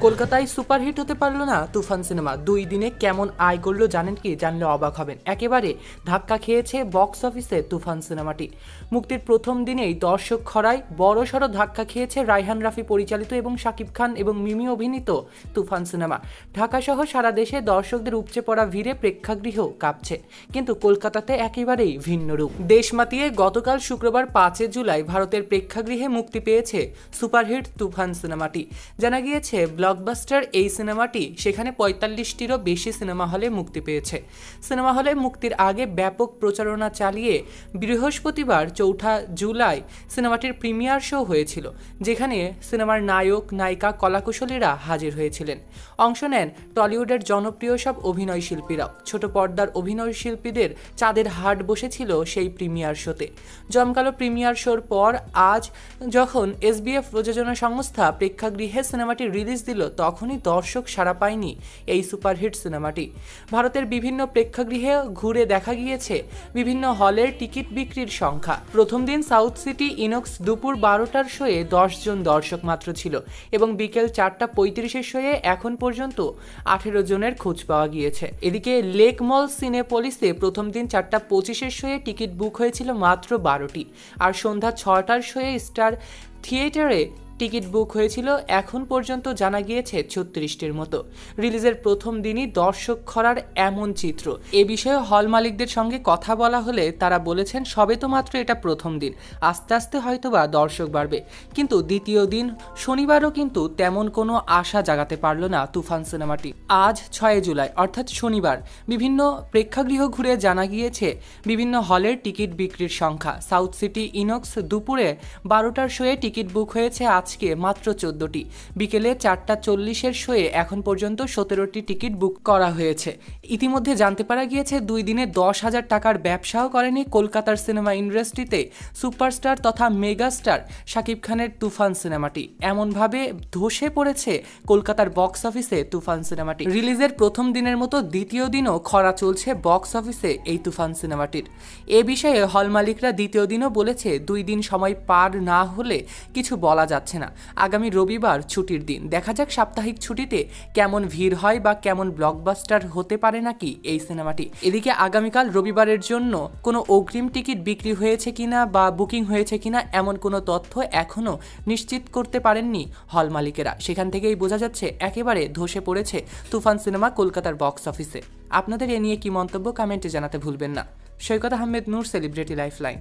কলকাতায় সুপারহিট হতে পারল না তুফান সিনেমা। 2 দিনে কেমন আয় করলো জানেন কি? জানলে অবাক হবেন। একেবারে ধাক্কা খেয়েছে বক্স অফিসে তুফান সিনেমাটি। মুক্তির প্রথম দিনেই দর্শক খরায় বড়সড় ধাক্কা খেয়েছে রায়হান রাফি পরিচালিত এবং শাকিব খান এবং মিমি অভিনীত তুফান সিনেমা। ঢাকাসহ সারা দেশে দর্শকদের উপচে পড়া ভিড়ে প্রেক্ষাগৃহ কাঁপছে, কিন্তু কলকাতাতে একেবারেই ভিন্ন রূপ। দেশ মাতিয়ে গতকাল শুক্রবার 5 জুলাই ভারতের প্রেক্ষাগৃহে মুক্তি পেয়েছে সুপারহিট তুফান সিনেমাটি। জানা গিয়েছে ব্লকবাস্টার এই সিনেমাটি সেখানে 45টিরও বেশি সিনেমা হলে মুক্তি পেয়েছে। সিনেমা হলে মুক্তির আগে ব্যাপক প্রচারণা চালিয়ে বৃহস্পতিবার 4 জুলাই সিনেমাটির প্রিমিয়ার শো হয়েছিল, যেখানে সিনেমার নায়ক নায়িকা কলাকুশলীরা হাজির হয়েছিলেন। অংশ নেন টলিউডের জনপ্রিয় সব অভিনয় শিল্পীরাও। ছোট পর্দার অভিনয় শিল্পীদের চাঁদের হাট বসেছিল সেই প্রিমিয়ার শোতে। জমকালো প্রিমিয়ার শোর পর আজ যখন এসবিএফ প্রযোজনা সংস্থা প্রেক্ষাগৃহে সিনেমাটি রিলিজ দিল, তখনই দর্শক সাড়া পায়নি এই সুপারহিট সিনেমাটি। ভারতের বিভিন্ন প্রেক্ষাগৃহে ঘুরে দেখা গিয়েছে বিভিন্ন হলের টিকিট বিক্রির সংখ্যা। প্রথম দিন সাউথ সিটি ইনক্স দুপুর 12টার শোয়ে 10 জন দর্শক মাত্র ছিল এবং বিকেল 4:35 শোয়ে এখন পর্যন্ত 18 জনের খোঁজ পাওয়া গিয়েছে। এদিকে লেক মল সিনেপলিসে প্রথম দিন 4:25 শোয়ে টিকিট বুক হয়েছিল মাত্র 12টি, আর সন্ধ্যা 6টার শোয়ে স্টার থিয়েটারে টিকিট বুক হয়েছিল এখন পর্যন্ত জানা গিয়েছে 36টির মতো। রিলিজের প্রথম দিনই দর্শক খরার এমন চিত্র। এ বিষয়ে হল মালিকদের সঙ্গে কথা বলা হলে তারা বলেছেন সবে তো মাত্র এটা প্রথম দিন, আস্তে আস্তে হয়তোবা দর্শক বাড়বে। কিন্তু দ্বিতীয় দিন শনিবারও কিন্তু তেমন কোনো আশা জাগাতে পারল না তুফান সিনেমাটি। আজ 6 জুলাই অর্থাৎ শনিবার বিভিন্ন প্রেক্ষাগৃহ ঘুরে জানা গিয়েছে বিভিন্ন হলের টিকিট বিক্রির সংখ্যা। সাউথ সিটি ইনক্স দুপুরে 12টার শোয়ে টিকিট বুক হয়েছে আজকে মাত্র 14টি। বিকেলে 4:40 শোয়ে এখন পর্যন্ত 17টি টিকিট বুক করা হয়েছে। ইতিমধ্যে জানতে পারা গিয়েছে 2 দিনে 10,000 টাকার ব্যবসাও করেনি কলকাতার সিনেমা ইন্ডাস্ট্রিতে সুপারস্টার তথা মেগাস্টার শাকিব খানের তুফান সিনেমাটি। এমনভাবে ধসে পড়েছে কলকাতার বক্স অফিসে তুফান সিনেমাটি। রিলিজের প্রথম দিনের মতো দ্বিতীয় দিনও খরা চলছে বক্স অফিসে এই তুফান সিনেমাটির। এ বিষয়ে হল মালিকরা দ্বিতীয় দিনও বলেছে 2 দিন সময় পার না হলে কিছু বলা যাচ্ছে না। আগামী রবিবার ছুটির দিন, দেখা যাক সাপ্তাহিক ছুটিতে কেমন ভিড় হয় বা কেমন ব্লকবাস্টার হতে পারে নাকি এই সিনেমাটি। এদিকে আগামীকাল রবিবারের জন্য কোনো অগ্রিম টিকিট বিক্রি হয়েছে কিনা বা বুকিং হয়েছে কিনা এমন কোনো তথ্য এখনো নিশ্চিত করতে পারেননি হল মালিকেরা। সেখান থেকেই বোঝা যাচ্ছে একেবারে ধসে পড়েছে তুফান সিনেমা কলকাতার বক্স অফিসে। আপনাদের এ নিয়ে কি মন্তব্য কমেন্টে জানাতে ভুলবেন না। সৈকত আহমেদ নূর, সেলিব্রিটি লাইফলাইন।